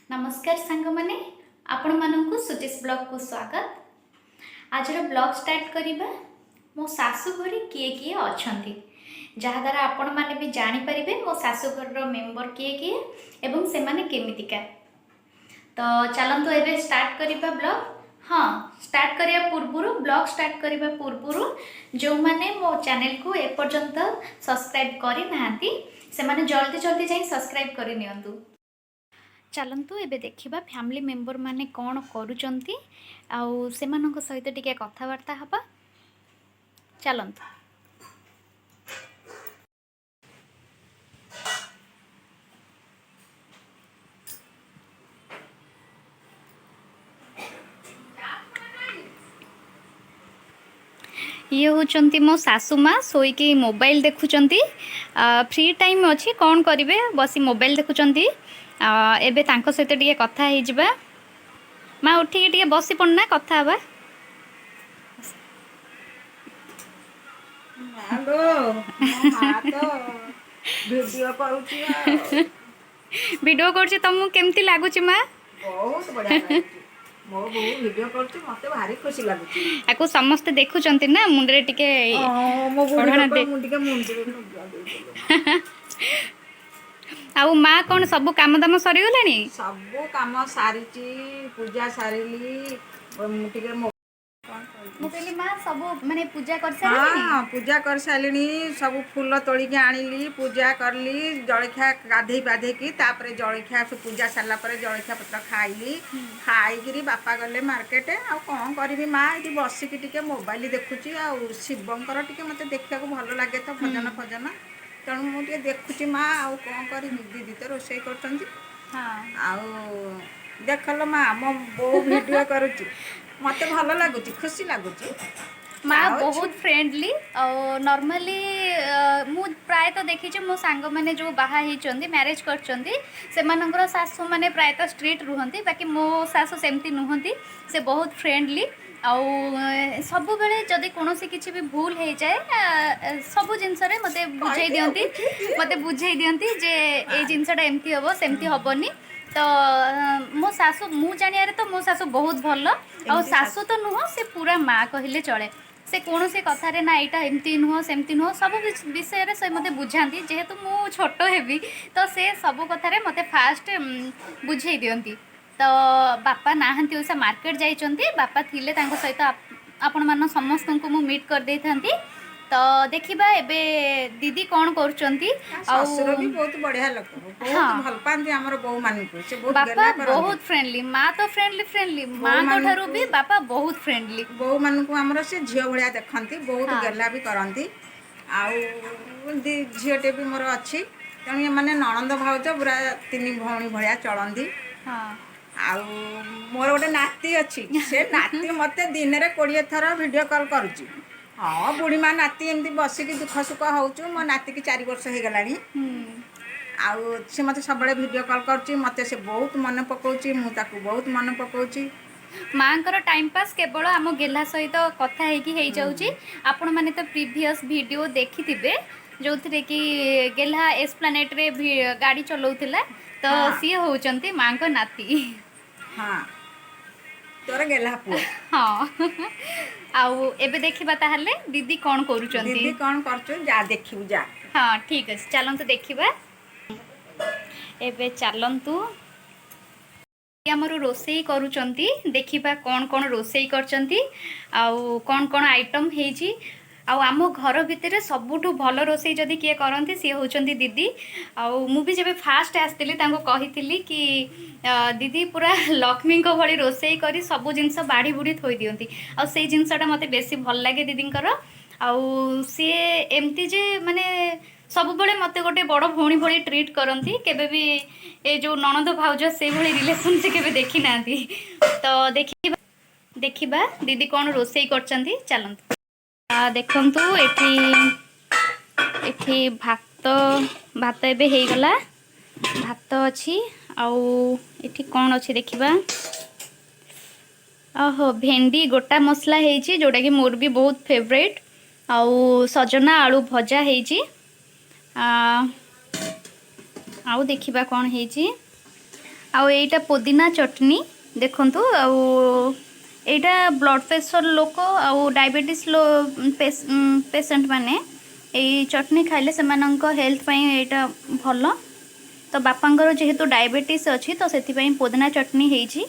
नमस्कार सांग माने आपण मानकु सुचिस ब्लॉग को स्वागत। आज ब्लॉग स्टार्ट करिबा मो सासु घरे किए किए अछंती जहा द्वारा आपण माने भी जानि परिबे मो सासु घर रो मेंबर किए किए एवं से माने केमितिका। तो चलंतु एबे स्टार्ट करिबा ब्लॉग। हाँ, स्टार्ट करिया पूर्वरु ब्लॉग स्टार्ट करिबा पूर्वरु जो माने मो चैनल को ए पर्यंत सब्सक्राइब करि नाहंती से माने जल्दी जल्दी जाई सब्सक्राइब करि नियंतु। चलतु एबे देखिबा फैमिली मेंबर माने कौन करूचंती आउ सेमानक सहित टिके कथावार्ता हबा। चलतु ये होचंती मो सासु माँ सोईकी मोबाइल देखुचंती। फ्री टाइम अच्छी कौन करिवे बसी मोबाइल देखुचंती। एबे तांको सहित टिके कथा हे जिबा। माँ उठी टिके बसी पड़ना कथा हबा। हेलो माँ तो वीडियो करूची वीडियो करछि तमु केमती लागुची माँ? बहुत बढ़िया लागुची। मो बो वीडियो करछि मते भारी खुशी लागुची। आको समस्त देखुचंती ना मुंडरे टिके मो बो वीडियो कर मुंडी के मुंडी नुगा दे देलो। आउ माँ कौन सब काम दाम सरी गलानी? सब काम सारीची पूजा सारीली टिके मो मु कहली माँ सब माने पूजा कर सारली। हाँ पूजा कर सारिली सब फूल तोलिकी आनिली पूजा करली जलखिया गाधे पाधे की तापर जलखिया पूजा सारा पर जलखिया पत्र खाइली खाई बापा गले मार्केट आ कौन करी माँ ये बसिकी टिके मोबाइल देखुची आ शिवंकर टिके मते देखा भल लगे तो भजन फजन तेणु मुझे देखुची माँ आउ कौन करी दीदी तो रोषे कर देखल माँ मो बो वीडियो करुची मते भल लगुची खुशी लगुची। माँ बहुत फ्रेंडली और नॉर्मली मु प्राय तो देखी मो सांग माने जो बाहा होती मैरिज कर सासू माने प्राय तो स्ट्रीट रुहंती बाकी मो सासू सेमती नुहंती से बहुत फ्रेंडली आउ सब बेले जदि कौन किसी भी भूल हो जाए सब जिनस मते बुझे दियंती मते बुझे दियंती जे ए जिनसटा एमती हम सेमती हेनी। तो मो सासू मु जानिया तो मो सासू बहुत भल आ सासू तो नुह से पूरा माँ कहले चले से कौन से कथारे ना यहाँ एमती नुह सेमती नुह सब विषय से मते बुझाती जेहेतु मु छोट हेबी तो से सब कथारे मते फास्ट बुझे दियंती। तो बापा नाहंती ओसा मार्केट जाइचंती बापा थिले तांको सहित आपण मान समस्त को मु मीट कर देथांती। तो देखिबा एबे दीदी कौन करूचंती ससुर भी बहुत बढ़िया लोक बहुत भल पांती हमर बहु मान को से बहुत बापा बहुत फ्रेंडली माँ तो फ्रेंडली माँ को ठारू भी बापा बहुत फ्रेंडली बहु मान को हमर से झियो भलिया देखंती बहुत गेला भी करंती आउ झियोटे भी मोर अछि तेणु माने नणंद भाउज पूरा तीन भौणी भलिया चलंती। आउ मोर गोटे नाती अच्छी से नाती मते दिन रे 20 थर वीडियो कॉल करूची। हाँ बुढ़ी माँ नाती एमती बसिकी दुख सुख होचु मो नाती की 4 वर्ष हो गलानी आउ से मते सब वीडियो कॉल करची मते से बहुत मन पकाउची मु ताकू बहुत मन पकाउची। माँकर टाइम पास केवल आम गेला सहित कथा हो जाऊँगी। आपण मैंने तो प्रीवियस वीडियो देखी जो थे कि गेला एस्प्लानेट रे गाड़ी चलाऊला तो सी होचंती माँ को नाती। हाँ तोर गेला पुओ। हाँ आउ एबे देखिबा ताहले दीदी कौन करूचंती दीदी कौन करछु जा देखिबू जा। हाँ ठीक अछि चलंतु देखिबा एबे चलंतु हमर रोसई करूचंती देखिबा कौन कौन रोसई करचंती आउ कौन कौन आइटम हेजी आउ आम घर भितर सबुठु भल रोसई जदि किए करंती सी होचंती दीदी। आउ मु भी जब फास्ट आसती कही कि दीदी पूरा लक्ष्मी को भली रोसई करी सब जिनस बाढ़ी बुढ़ी थोई दियंती आउ से जिनसटा मते बेसी भल लागे दीदींकर आउ सी एमती जे माने सब बड़े मते गोटे बड़ भौणी भली ट्रीट करंती केबे भी ए जो ननद भाउज से भली रिलेशन से केबे देखी नांती। तो देखिबा दीदी कौन रोसई करचंती चलंतु देखंतु एठी भात एबे हे गला भात अछि आउ एठी कौन अछि देखिबा ओहो भेंडी गोटा मसला हेची जोटा कि मोर भी बहुत फेवरेट आउ सजना आलू भजा हेची आउ देखिबा कौन हेची आउ एटा पुदीना चटनी देखंतु आउ एटा ब्लड प्रेशर लोक आउ डायबिटीज पेशेंट माने एई चटनी खाइले सेमानंक हेल्थ पई एटा भलो। तो बापांकर जेहेतु डायबिटीज अच्छी तो से पुदीना चटनी हेची।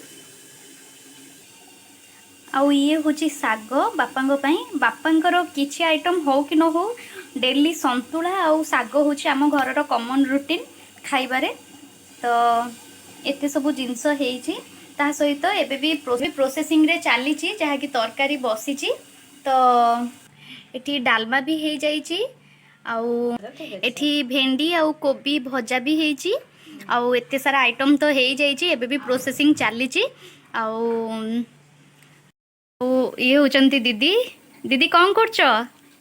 आउ ये हूँ शाग बापांक पई बापांकर किछि आइटम हो कि न हो डेली संतुला आउ शाग हूँ आम घर कॉमन रूटीन खाइबारे। तो एते सब जिनस हेची ता सहित एबे भी प्रोसेसिंग रे चली जहाँ कि तरकारी बसी। तो एठी डालमा भी हो जाइए आउ एठी भेंडी आउ कोबी भजा भी हेची आउ एते सारा आइटम तो हो जाइए एबे भी प्रोसेसिंग चली। आउ ये होचंती दीदी दीदी कौन करछ?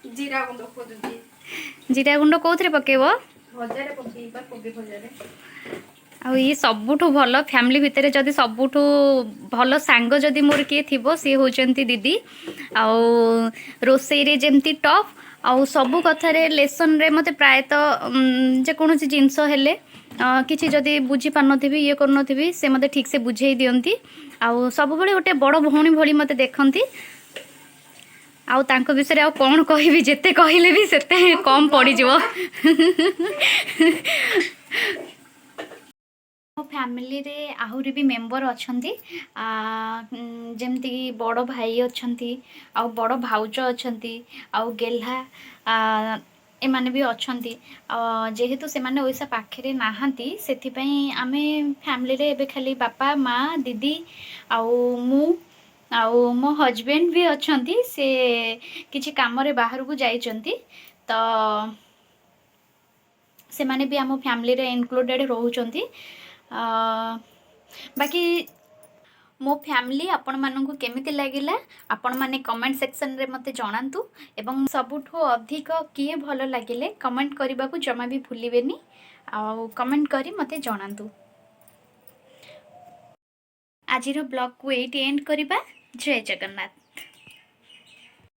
जीरा गुंड खोजुची। जीरा गुंड कौन पकेब? भजारे पकेइबा कोबी भजारे। आ ये सबुठु भल फैमिली भितर जदि सबुठु भल सांग जदि मोर किए थिबो सी होचंती दीदी। आउ रोसई रे जेमती टॉप आउ सबु कथारे लेसन रे मते प्रायतः जेकोसी जिनस हेले किसी जदि बुझी पारनथिबी ये करनथिबी से मते ठीक से बुझेई दियंती। आउ सब बळे गोटे बड़ भौणी भली मते देखंती। आउ तांको विषय आउ कौन कहबी जेते कहले भी सेते कम पड़ी जिवो। मो फैमिली रे आहुरी भी मेंबर अछंती जेमती कि बड़ भाई अछंती आउ बड़ भाउज अछंती आउ गेल्हा एमाने भी अछंती। जेहेतु से माने ओइसा पाखरे नाहंती सेथिपई आमे फैमिली रे एबे खाली बापा माँ दीदी आउ मु आउ मो हजबैंड भी अछंती से किछि काम रे बाहर को जाइचंती। तो से माने भी आम फैमिली रे इनक्लूडेड रहउचंती। बाकी मो फैमिली आपण माननकु केमिति लागिला आपण माने कमेंट सेक्शन रे मते जणांतु एवं सबुठो अधिक किए भलो लागिले कमेंट करबा को जमा भी भूलिबेनी आ कमेंट करी मते जणांतु। आजिरो ब्लॉग को एटी एंड करिबा। जय जगन्नाथ।